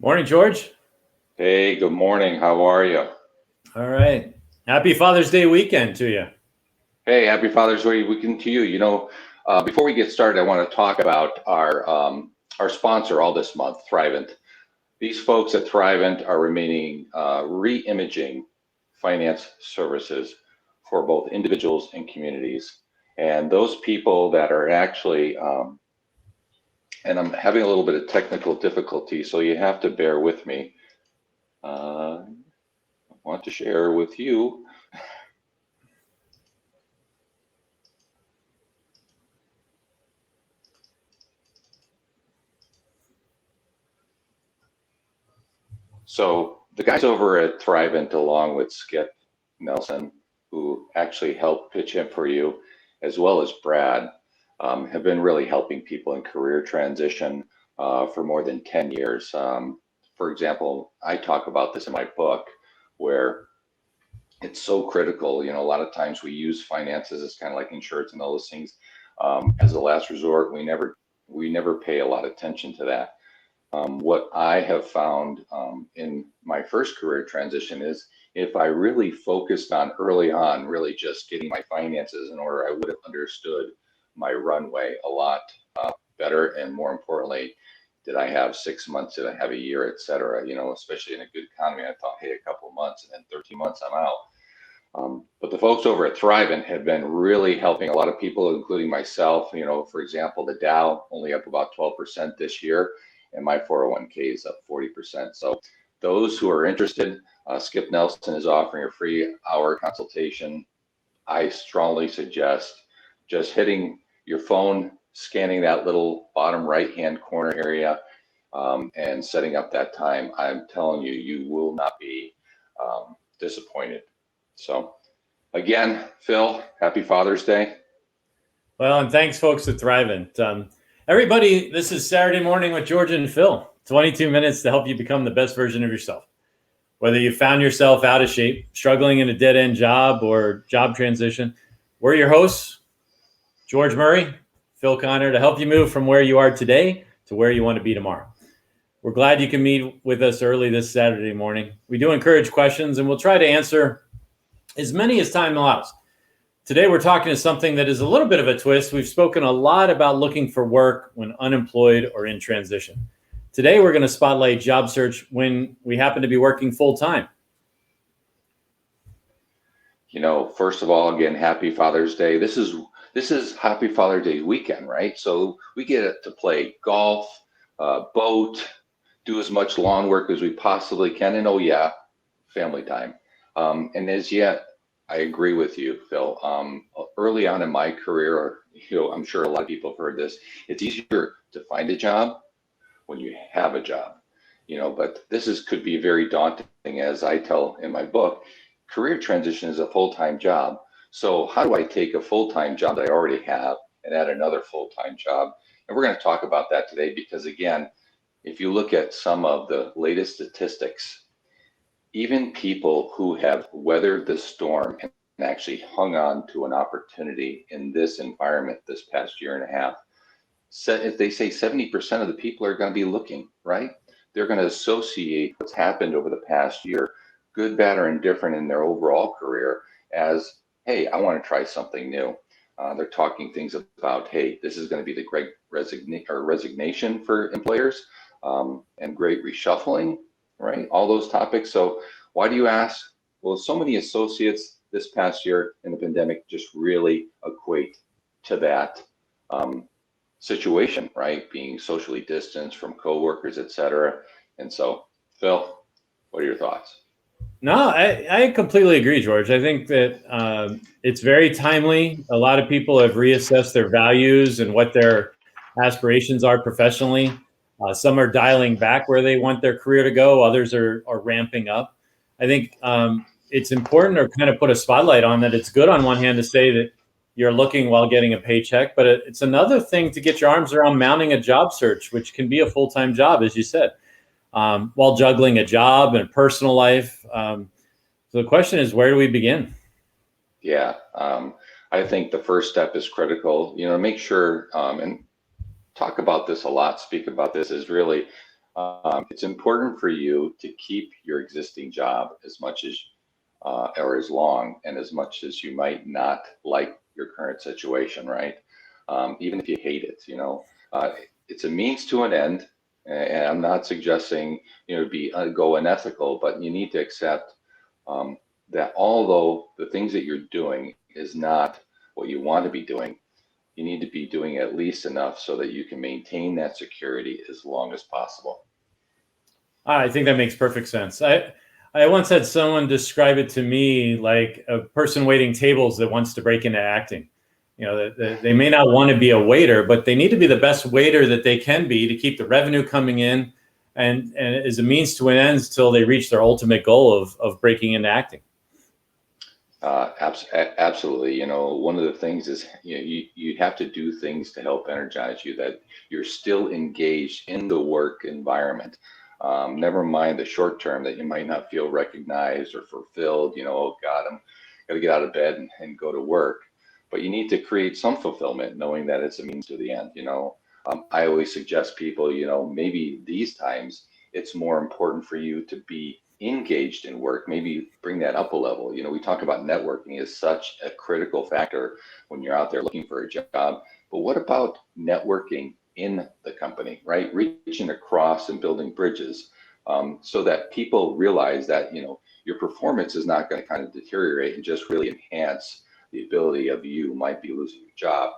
Morning, George. Hey, good morning. How are you? All right. Happy Father's Day weekend to you. Hey, happy Father's Day weekend to you. Before we get started, I want to talk about our sponsor all this month, Thrivent. These folks at Thrivent are remaining re-imaging finance services for both individuals and communities. And those people that are actually, and I'm having a little bit of technical difficulty, so you have to bear with me. I want to share with you. So the guys over at Thrivent, along with Skip Nelson, who actually helped pitch in for you, as well as Brad, have been really helping people in career transition for more than 10 years. For example, I talk about this in my book where it's so critical. A lot of times we use finances as kind of like insurance and all those things as a last resort. We never pay a lot of attention to that. What I have found in my first career transition is if I really focused on early on, really just getting my finances in order, I would have understood my runway a lot better. And more importantly, did I have 6 months? Did I have a year, et cetera? Especially in a good economy, I thought, hey, a couple of months and then 13 months, I'm out. But the folks over at Thrivent have been really helping a lot of people, including myself. For example, the Dow only up about 12% this year, and my 401k is up 40%. So those who are interested, Skip Nelson is offering a free hour consultation. I strongly suggest just hitting your phone, scanning that little bottom right-hand corner area, and setting up that time. I'm telling you, you will not be disappointed. So again, Phil, happy Father's Day. Well, and thanks, folks, at Thrivent. Everybody, this is Saturday Morning with George and Phil. 22 minutes to help you become the best version of yourself. Whether you found yourself out of shape, struggling in a dead-end job or job transition, we're your hosts, George Murray, Phil Connor, to help you move from where you are today to where you want to be tomorrow. We're glad you can meet with us early this Saturday morning. We do encourage questions, and we'll try to answer as many as time allows. Today, we're talking to something that is a little bit of a twist. We've spoken a lot about looking for work when unemployed or in transition. Today, we're going to spotlight job search when we happen to be working full time. First of all, again, happy Father's Day. This is Happy Father's Day weekend, right? So we get to play golf, boat, do as much lawn work as we possibly can, and oh yeah, family time. And as yet, I agree with you, Phil. Early on in my career, I'm sure a lot of people have heard this. It's easier to find a job when you have a job, but could be very daunting. As I tell in my book, career transition is a full-time job. So how do I take a full-time job that I already have and add another full-time job? And we're going to talk about that today because, again, if you look at some of the latest statistics, even people who have weathered the storm and actually hung on to an opportunity in this environment this past year and a half, if they say 70% of the people are going to be looking, right? They're going to associate what's happened over the past year, good, bad, or indifferent in their overall career as, hey, I want to try something new. They're talking things about, hey, this is going to be the great resignation for employers and great reshuffling, right? All those topics. So why do you ask? Well, so many associates this past year in the pandemic just really equate to that situation, right? Being socially distanced from coworkers, et cetera. And so, Phil, what are your thoughts? No, I completely agree, George. I think that it's very timely. A lot of people have reassessed their values and what their aspirations are professionally. Some are dialing back where they want their career to go. Others are ramping up. I think it's important to kind of put a spotlight on that. It's good on one hand to say that you're looking while getting a paycheck, but it's another thing to get your arms around mounting a job search, which can be a full-time job, as you said, while juggling a job and personal life. So the question is, where do we begin? Yeah, I think the first step is critical. Make sure and talk about this a lot. Speak about this is really It's important for you to keep your existing job as much as or as long and as much as you might not like your current situation, right? Even if you hate it, it's a means to an end. And I'm not suggesting, be go unethical, but you need to accept that although the things that you're doing is not what you want to be doing, you need to be doing at least enough so that you can maintain that security as long as possible. I think that makes perfect sense. I once had someone describe it to me like a person waiting tables that wants to break into acting. They may not want to be a waiter, but they need to be the best waiter that they can be to keep the revenue coming in and as a means to an end till they reach their ultimate goal of breaking into acting. Absolutely. One of the things is you have to do things to help energize you, that you're still engaged in the work environment. Never mind the short term that you might not feel recognized or fulfilled. Oh God, I'm got to get out of bed and go to work. But you need to create some fulfillment, knowing that it's a means to the end. I always suggest people, maybe these times it's more important for you to be engaged in work, maybe bring that up a level. We talk about networking as such a critical factor when you're out there looking for a job, but what about networking in the company, right? Reaching across and building bridges, so that people realize that, your performance is not going to kind of deteriorate and just really enhance the ability of you might be losing your job.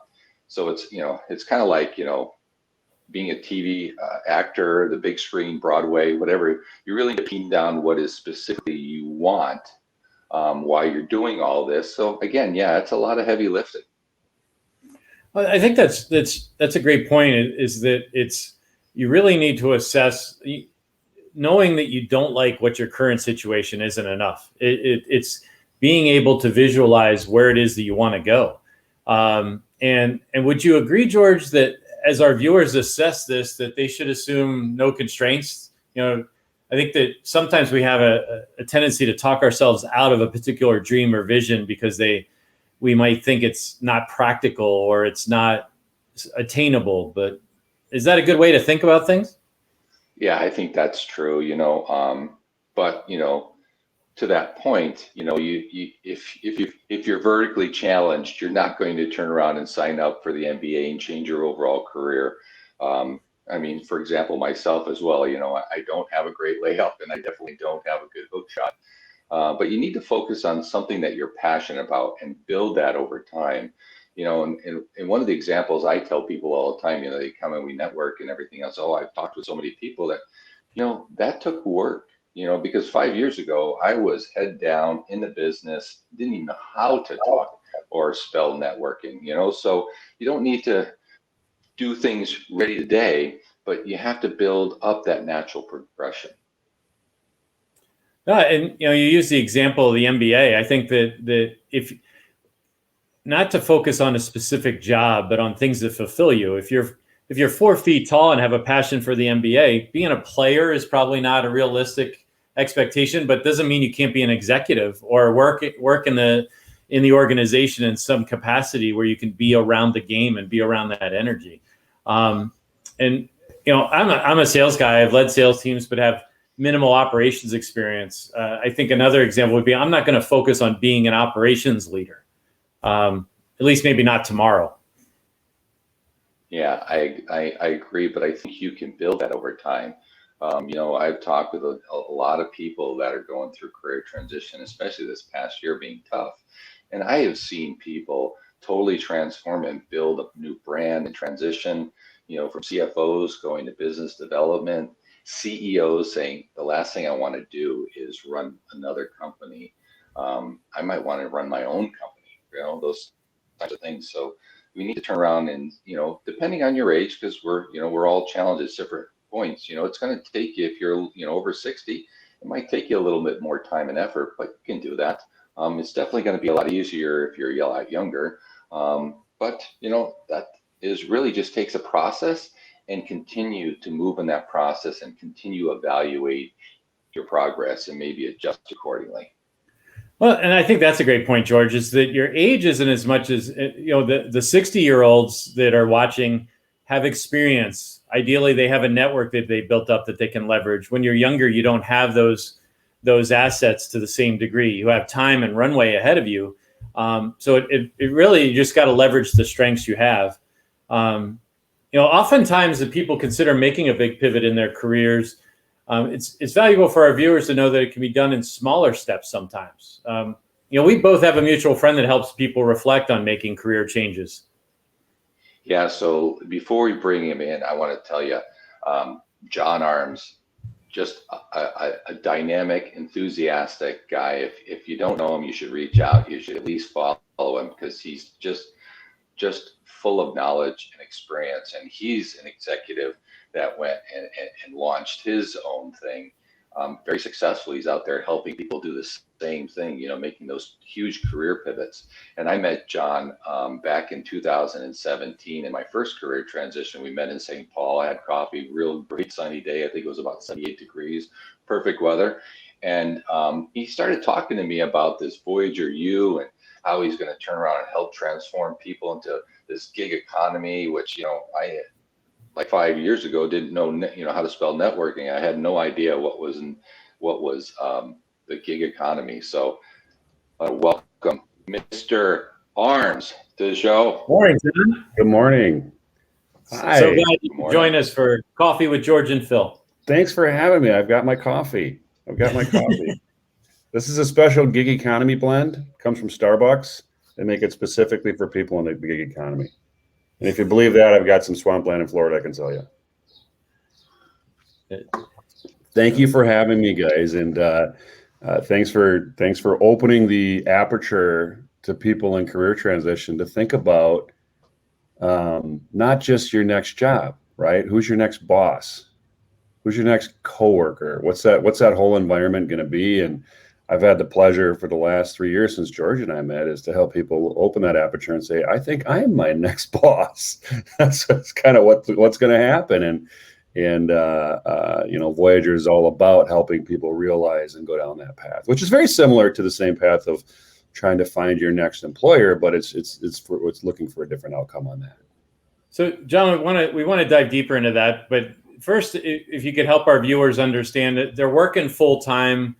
So it's kind of like, being a TV actor, the big screen, Broadway, whatever. You really need to pin down what is specifically you want while you're doing all this. So again, yeah, it's a lot of heavy lifting. Well, I think that's a great point. Is that you really need to assess. Knowing that you don't like what your current situation isn't enough. It's being able to visualize where it is that you want to go. And would you agree, George, that as our viewers assess this, that they should assume no constraints? I think that sometimes we have a tendency to talk ourselves out of a particular dream or vision because we might think it's not practical or it's not attainable. But is that a good way to think about things? Yeah, I think that's true. But to that point, if you're vertically challenged, you're not going to turn around and sign up for the MBA and change your overall career. For example, myself as well, I don't have a great layup and I definitely don't have a good hook shot. But you need to focus on something that you're passionate about and build that over time. And one of the examples I tell people all the time, they come and we network and everything else. Oh, I've talked with so many people that, that took work. Because 5 years ago, I was head down in the business, didn't even know how to talk or spell networking, so you don't need to do things ready today, but you have to build up that natural progression. And you use the example of the MBA. I think that if not to focus on a specific job, but on things that fulfill you. If you're 4 feet tall and have a passion for the MBA, being a player is probably not a realistic expectation, but doesn't mean you can't be an executive or work in the organization in some capacity where you can be around the game and be around that energy. I'm a sales guy. I've led sales teams, but have minimal operations experience. I think another example would be I'm not going to focus on being an operations leader, at least maybe not tomorrow. Yeah, I agree, but I think you can build that over time. I've talked with a lot of people that are going through career transition, especially this past year being tough. And I have seen people totally transform and build a new brand and transition, from CFOs going to business development, CEOs saying the last thing I want to do is run another company. I might want to run my own company, those types of things. So we need to turn around and, depending on your age, because we're all challenged at different points, it's going to take you, if you're, over 60, it might take you a little bit more time and effort, but you can do that. It's definitely going to be a lot easier if you're a lot younger. But, that is really just takes a process, and continue to move in that process and continue to evaluate your progress and maybe adjust accordingly. Well, and I think that's a great point, George, is that your age isn't as much as, the 60-year-olds that are watching, have experience. Ideally, they have a network that they built up that they can leverage. When you're younger, you don't have those assets to the same degree. You have time and runway ahead of you. So it really, you just got to leverage the strengths you have. Oftentimes the people consider making a big pivot in their careers. It's valuable for our viewers to know that it can be done in smaller steps sometimes. We both have a mutual friend that helps people reflect on making career changes. Yeah, so before we bring him in, I want to tell you, John Arms, just a dynamic, enthusiastic guy. If you don't know him, you should reach out. You should at least follow him because he's just full of knowledge and experience. And he's an executive that went and launched his own thing very successfully. He's out there helping people do the same thing, making those huge career pivots. And I met John back in 2017 in my first career transition. We met in St. Paul. I had coffee, real great sunny day. I think it was about 78 degrees, perfect weather. And he started talking to me about this Voyager U and how he's going to turn around and help transform people into this gig economy, which, I like 5 years ago didn't know how to spell networking. I had no idea what was the gig economy. So welcome, Mr. Arms, to the show. Morning, John. Good morning. Hi. So glad you could join us for Coffee with George and Phil. Thanks for having me. I've got my coffee. This is a special gig economy blend. It comes from Starbucks. They make it specifically for people in the gig economy. And if you believe that, I've got some swampland in Florida I can tell you. Thank you for having me, guys, and thanks for opening the aperture to people in career transition to think about not just your next job, right? Who's your next boss? Who's your next coworker? What's that whole environment going to be? And I've had the pleasure for the last 3 years since George and I met is to help people open that aperture and say, I think I am my next boss. That's kind of what's going to happen. And Voyager is all about helping people realize and go down that path, which is very similar to the same path of trying to find your next employer, but it's looking for a different outcome on that. So, John, we want to dive deeper into that, but first, if you could help our viewers understand that they're working full time.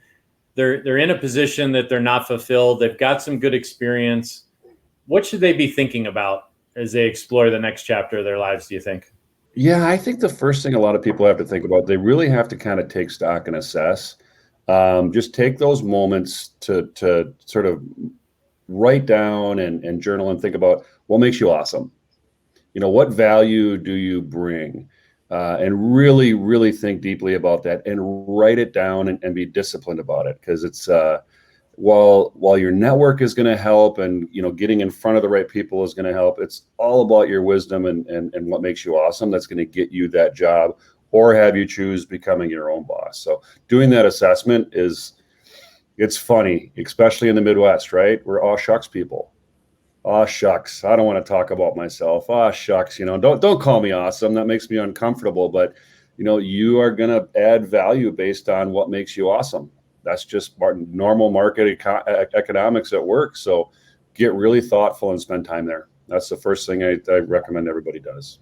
They're in a position that they're not fulfilled. They've got some good experience. What should they be thinking about as they explore the next chapter of their lives, do you think? Yeah, I think the first thing a lot of people have to think about, they really have to kind of take stock and assess. Just take those moments to sort of write down and journal and think about what makes you awesome. What value do you bring? And really, really think deeply about that and write it down and be disciplined about it. Because it's while your network is going to help and getting in front of the right people is going to help, it's all about your wisdom and what makes you awesome. That's going to get you that job or have you choose becoming your own boss. So doing that assessment it's funny, especially in the Midwest, right? We're all shucks people. Oh, shucks. I don't want to talk about myself. Oh, shucks. Don't call me awesome. That makes me uncomfortable. But, you are going to add value based on what makes you awesome. That's just normal market economics at work. So get really thoughtful and spend time there. That's the first thing I recommend everybody does.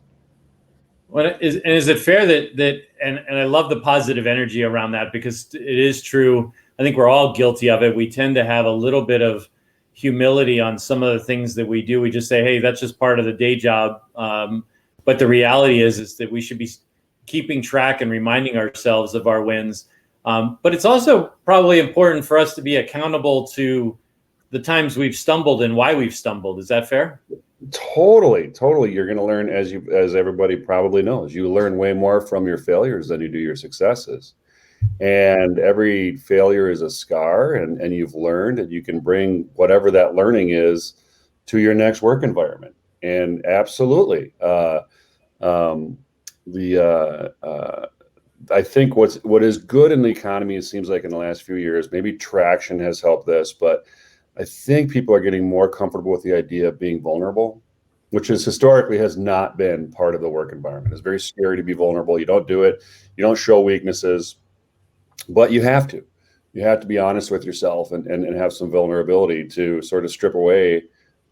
Well, is it fair that and I love the positive energy around that because it is true. I think we're all guilty of it. We tend to have a little bit of humility on some of the things that we do. We just say, hey, that's just part of the day job. But the reality is that we should be keeping track and reminding ourselves of our wins. But it's also probably important for us to be accountable to the times we've stumbled and why we've stumbled. Is that fair? Totally. You're going to learn, as everybody probably knows, you learn way more from your failures than you do your successes. And every failure is a scar, and you've learned, and you can bring whatever that learning is to your next work environment. And absolutely, I think what is good in the economy, it seems like in the last few years, maybe traction has helped this, but I think people are getting more comfortable with the idea of being vulnerable, which is historically has not been part of the work environment. It's very scary to be vulnerable. You don't do it. You don't show weaknesses, but you have to. You have to be honest with yourself and have some vulnerability to sort of strip away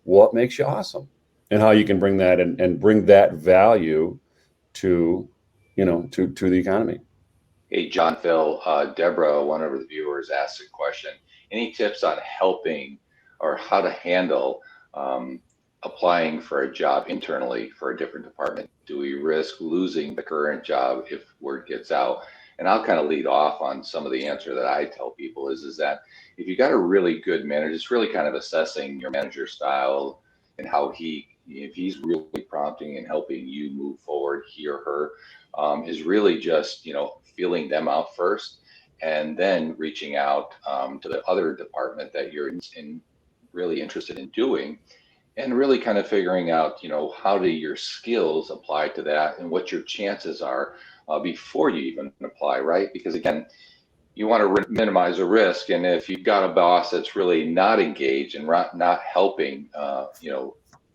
what makes you awesome. and how you can bring that and bring that value to, to the economy. Hey, John, Phil, Deborah, one of the viewers asked a question. Any tips on helping or how to handle applying for a job internally for a different department? Do we risk losing the current job if word gets out? And I'll kind of lead off on some of the answer that I tell people is that if you got a really good manager, it's really kind of assessing your manager style and how if he's really prompting and helping you move forward, he or her, is really just, feeling them out first and then reaching out to the other department that you're really interested in doing, and really kind of figuring out, how do your skills apply to that and what your chances are before you even apply, right? Because again, you want to minimize the risk. And if you've got a boss that's really not engaged and not helping,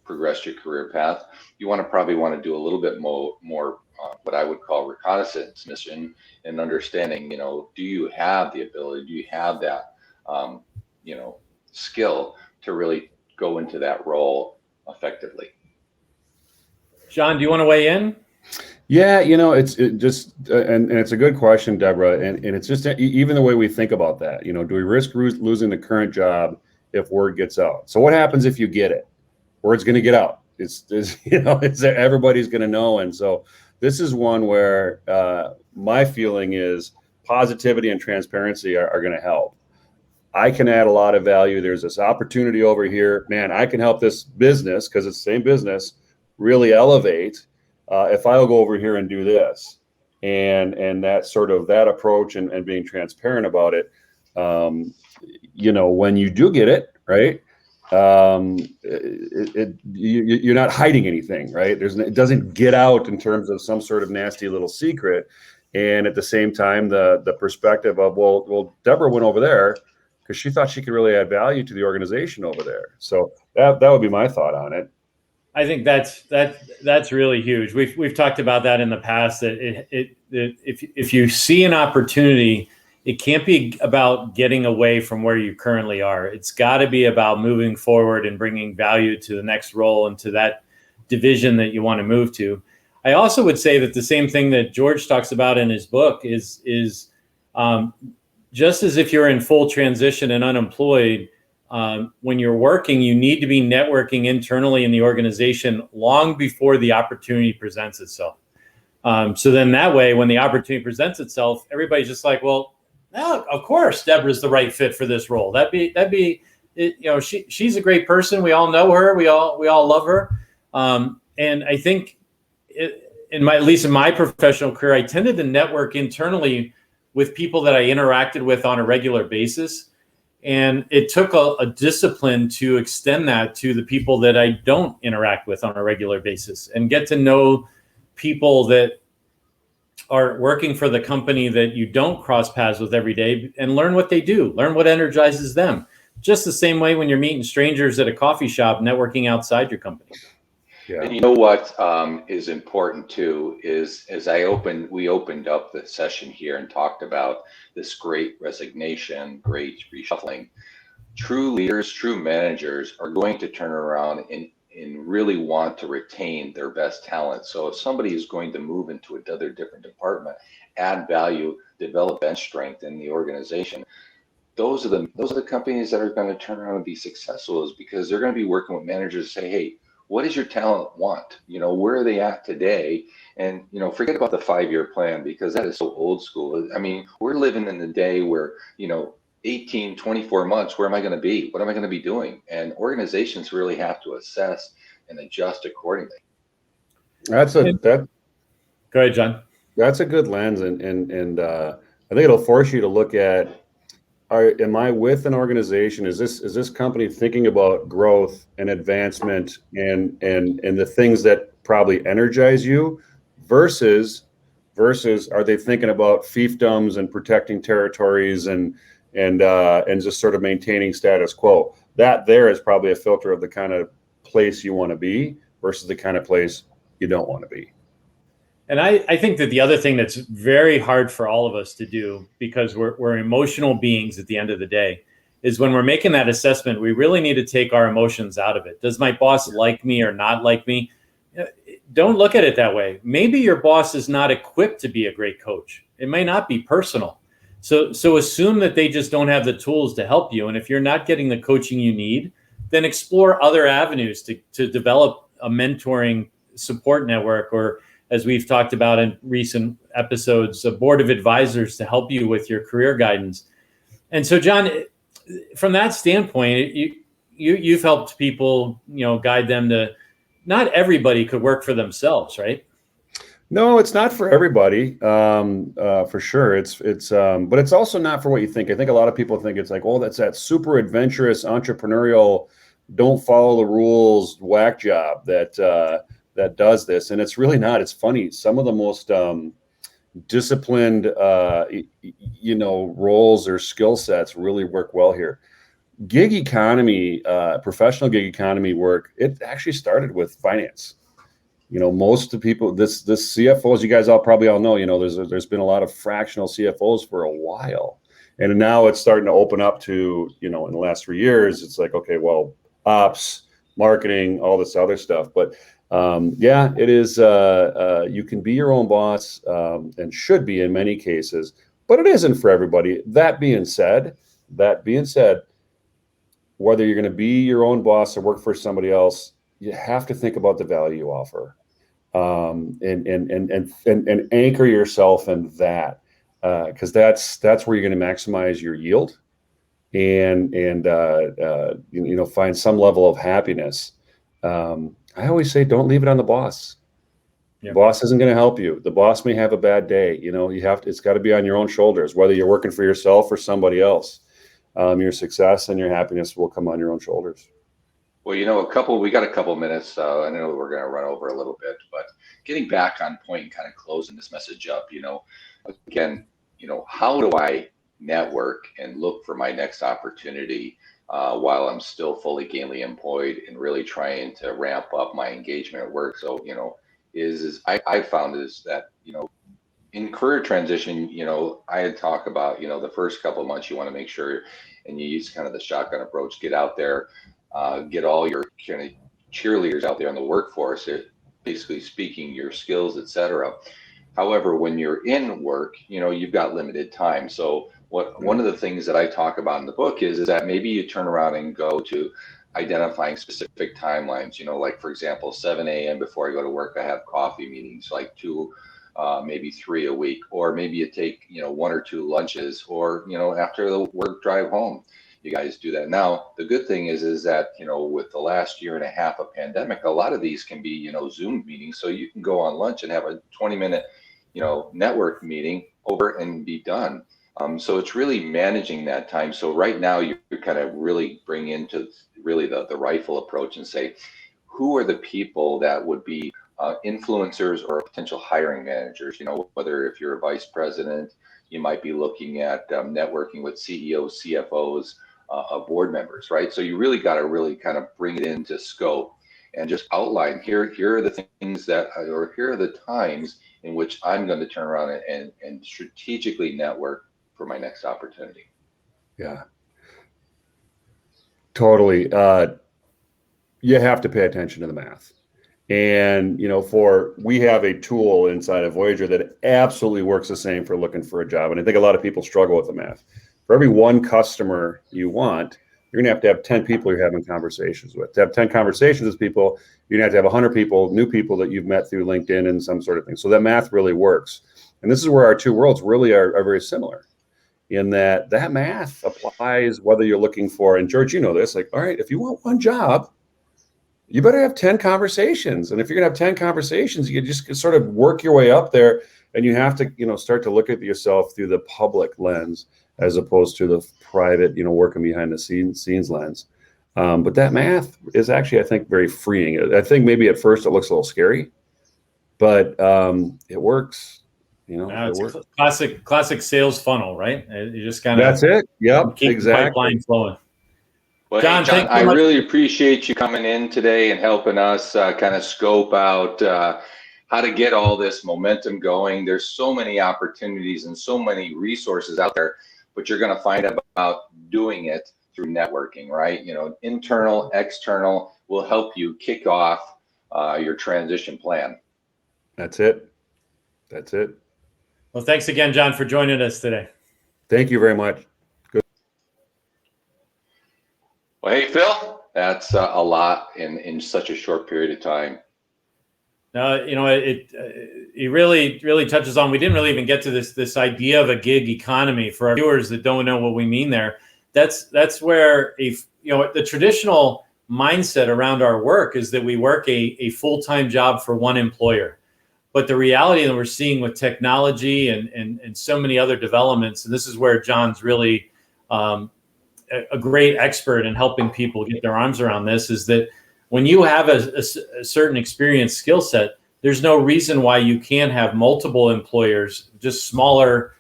progress your career path, you probably want to do a little bit more what I would call reconnaissance mission and understanding, do you have the ability, do you have that, skill to really go into that role effectively? John, do you want to weigh in? Yeah, it's it's a good question, Deborah. And it's just even the way we think about that, do we risk losing the current job if word gets out? So what happens if you get it? Word's going to get out. It's everybody's going to know. And so this is one where my feeling is positivity and transparency are going to help. I can add a lot of value. There's this opportunity over here. Man, I can help this business, because it's the same business, really elevate if I'll go over here and do this. And that sort of that approach and being transparent about it, when you do get it, right? You're not hiding anything, right? It doesn't get out in terms of some sort of nasty little secret. And at the same time, the perspective of, well, Deborah went over there because she thought she could really add value to the organization over there. So that would be my thought on it. I think that's really huge. We've talked about that in the past, that if you see an opportunity, it can't be about getting away from where you currently are. It's got to be about moving forward and bringing value to the next role and to that division that you want to move to. I also would say that the same thing that George talks about in his book is just as if you're in full transition and unemployed, when you're working, you need to be networking internally in the organization long before the opportunity presents itself. So then that way, when the opportunity presents itself, everybody's just like, well, no, of course, Deborah's the right fit for this role. She's a great person. We all know her. We all love her. And I think at least in my professional career, I tended to network internally with people that I interacted with on a regular basis. And it took a discipline to extend that to the people that I don't interact with on a regular basis and get to know people that are working for the company that you don't cross paths with every day, and learn what they do, learn what energizes them. Just the same way when you're meeting strangers at a coffee shop, networking outside your company. Yeah. And you know what is important too is we opened up the session here and talked about this great resignation, great reshuffling. True leaders, true managers are going to turn around and really want to retain their best talent. So if somebody is going to move into another different department, add value, develop bench strength in the organization, those are the companies that are going to turn around and be successful, is because they're going to be working with managers to say, hey, what does your talent want? Where are they at today? And, forget about the 5-year plan, because that is so old school. I mean, we're living in the day where, 18, 24 months, where am I going to be? What am I going to be doing? And organizations really have to assess and adjust accordingly. Go ahead, John. That's a good lens. And I think it'll force you to look at, am I with an organization? Is this company thinking about growth and advancement and the things that probably energize you versus are they thinking about fiefdoms and protecting territories and just sort of maintaining status quo? That there is probably a filter of the kind of place you want to be versus the kind of place you don't want to be. And I think that the other thing that's very hard for all of us to do, because we're emotional beings at the end of the day, is when we're making that assessment, we really need to take our emotions out of it. Does my boss like me or not like me? Don't look at it that way. Maybe your boss is not equipped to be a great coach. It may not be personal. So assume that they just don't have the tools to help you. And if you're not getting the coaching you need, then explore other avenues to develop a mentoring support network, or as we've talked about in recent episodes, a board of advisors to help you with your career guidance. And so, John, from that standpoint, you've helped people, guide them to. Not everybody could work for themselves, right? No, it's not for everybody, for sure. But it's also not for what you think. I think a lot of people think it's like, oh, that's that super adventurous, entrepreneurial, don't follow the rules, whack job that does this, and it's really not. It's funny. Some of the most disciplined, roles or skill sets really work well here. Gig economy, professional gig economy work, it actually started with finance. Most of the people, this CFOs, you guys probably all know, there's been a lot of fractional CFOs for a while. And now it's starting to open up to, in the last 3 years, it's like, okay, well, ops, marketing, all this other stuff. But it is, you can be your own boss and should be in many cases, but it isn't for everybody. That being said, whether you're going to be your own boss or work for somebody else, you have to think about the value you offer, and anchor yourself in that, because that's where you're going to maximize your yield and find some level of happiness. I always say, don't leave it on the boss. Yeah. The boss isn't going to help you. The boss may have a bad day. It's got to be on your own shoulders, whether you're working for yourself or somebody else. Your success and your happiness will come on your own shoulders. Well, we got a couple minutes. I know we're going to run over a little bit, but getting back on point and kind of closing this message up, again, how do I network and look for my next opportunity while I'm still fully gainfully employed and really trying to ramp up my engagement at work? So, I found is that, in career transition, I had talked about, the first couple of months, you want to make sure, and you use kind of the shotgun approach, get out there, get all your kind of cheerleaders out there in the workforce, basically speaking your skills, etc. However, when you're in work, you've got limited time. So one of the things that I talk about in the book is that maybe you turn around and go to identifying specific timelines, like, for example, 7 a.m. before I go to work, I have coffee meetings, like 2, maybe 3 a week, or maybe you take, 1 or 2 lunches, or, after the work drive home, you guys do that. Now, the good thing is that, with the last year and a half of pandemic, a lot of these can be, Zoom meetings. So you can go on lunch and have a 20-minute, network meeting over and be done. So it's really managing that time. So right now you kind of really bring into really the rifle approach and say, who are the people that would be influencers or potential hiring managers? Whether if you're a vice president, you might be looking at networking with CEOs, CFOs, board members, right? So you really got to really kind of bring it into scope and just outline here are the things that, or here are the times in which I'm going to turn around and strategically network for my next opportunity. Yeah, totally. You have to pay attention to the math. And, we have a tool inside of Voyager that absolutely works the same for looking for a job. And I think a lot of people struggle with the math. For every 1 customer you want, you're going to have 10 people you're having conversations with. To have 10 conversations with people, you're going to have 100 people, new people that you've met through LinkedIn and some sort of thing. So that math really works. And this is where our two worlds really are very similar, in that math applies whether you're looking for, and George, this, like, all right, if you want 1 job, you better have 10 conversations. And if you're going to have 10 conversations, you just sort of work your way up there, and you have to, start to look at yourself through the public lens as opposed to the private, working behind the scenes lens. But that math is actually, I think, very freeing. I think maybe at first it looks a little scary, but it works. It's a classic sales funnel, right? You just kind of, that's it. Yep, keep exactly. the pipeline flowing. Well, John, I really appreciate you coming in today and helping us kind of scope out how to get all this momentum going. There's so many opportunities and so many resources out there, but you're going to find out about doing it through networking, right? Internal, external will help you kick off your transition plan. That's it. That's it. Well, thanks again, John, for joining us today. Thank you very much. Well, hey, Phil, that's a lot in such a short period of time. No, it really touches on. We didn't really even get to this idea of a gig economy for our viewers that don't know what we mean there. That's where the traditional mindset around our work is that we work a full-time job for one employer. But the reality that we're seeing with technology and so many other developments, and this is where John's really a great expert in helping people get their arms around this, is that when you have a certain experience skill set, there's no reason why you can't have multiple employers, just smaller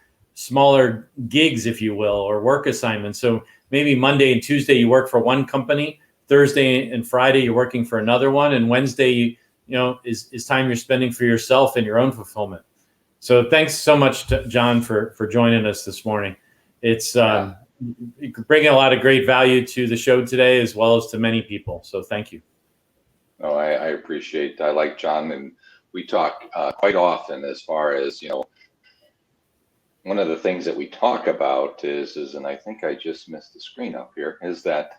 gigs, if you will, or work assignments. So maybe Monday and Tuesday you work for one company, Thursday and Friday you're working for another one, and Wednesday is time you're spending for yourself and your own fulfillment. So thanks so much to John for joining us this morning. It's bringing a lot of great value to the show today, as well as to many people. So thank you. Oh, I appreciate. I like John, and we talk quite often as far as one of the things that we talk about is, and I think I just missed the screen up here, is that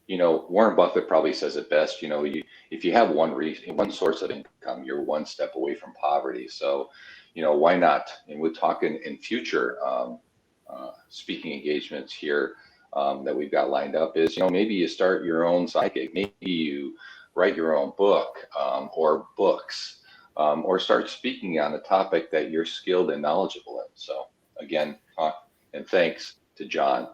Warren Buffett probably says it best. If you have one source of income, you're one step away from poverty. So, why not? And we're talking in future speaking engagements here that we've got lined up is, maybe you start your own side gig, maybe you write your own book or books, or start speaking on a topic that you're skilled and knowledgeable in. So again, and thanks to John.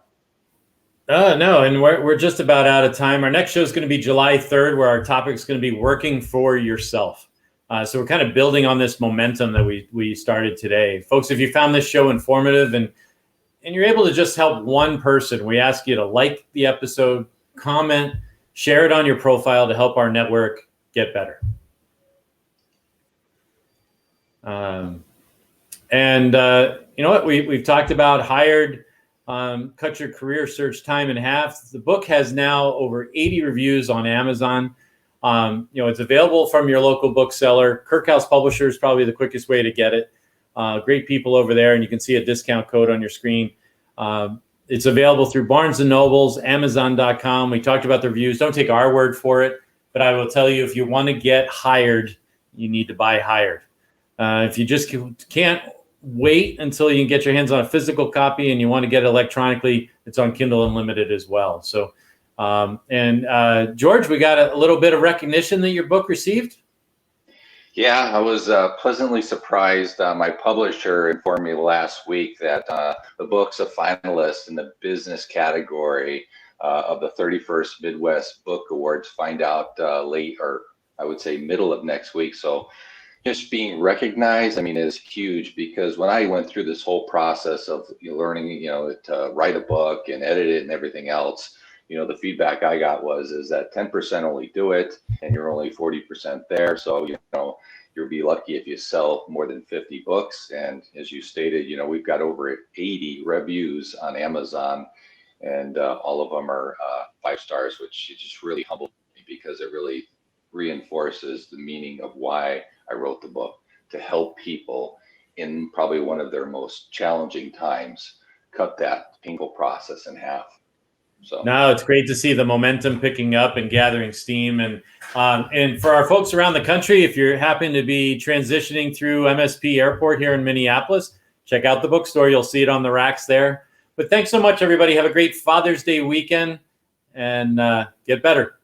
No, and we're just about out of time. Our next show is going to be July 3rd, where our topic is going to be working for yourself. So we're kind of building on this momentum that we started today. Folks, if you found this show informative and you're able to just help one person, we ask you to like the episode, comment, share it on your profile to help our network get better. You know what? We've talked about Hired, cut your career search time in half. The book has now over 80 reviews on Amazon. It's available from your local bookseller. Kirkhouse Publisher is probably the quickest way to get it. Great people over there, and you can see a discount code on your screen. It's available through Barnes & Noble's, Amazon.com. We talked about the reviews. Don't take our word for it, but I will tell you, if you want to get hired, you need to buy Hired. If you just can't wait until you can get your hands on a physical copy and you want to get it electronically, it's on Kindle Unlimited as well. So, George, we got a little bit of recognition that your book received. Yeah, I was pleasantly surprised. My publisher informed me last week that the book's a finalist in the business category of the 31st Midwest Book Awards. Find out late, or I would say middle of next week. So just being recognized, is huge, because when I went through this whole process of learning, to write a book and edit it and everything else, the feedback I got is that 10% only do it, and you're only 40% there. So, you'll be lucky if you sell more than 50 books. And as you stated, we've got over 80 reviews on Amazon, and all of them are 5 stars, which just really humbled me, because it really reinforces the meaning of why I wrote the book, to help people in probably one of their most challenging times, cut that painful process in half. So no, it's great to see the momentum picking up and gathering steam. And for our folks around the country, if you happen to be transitioning through MSP Airport here in Minneapolis, check out the bookstore. You'll see it on the racks there. But thanks so much, everybody. Have a great Father's Day weekend, and get better.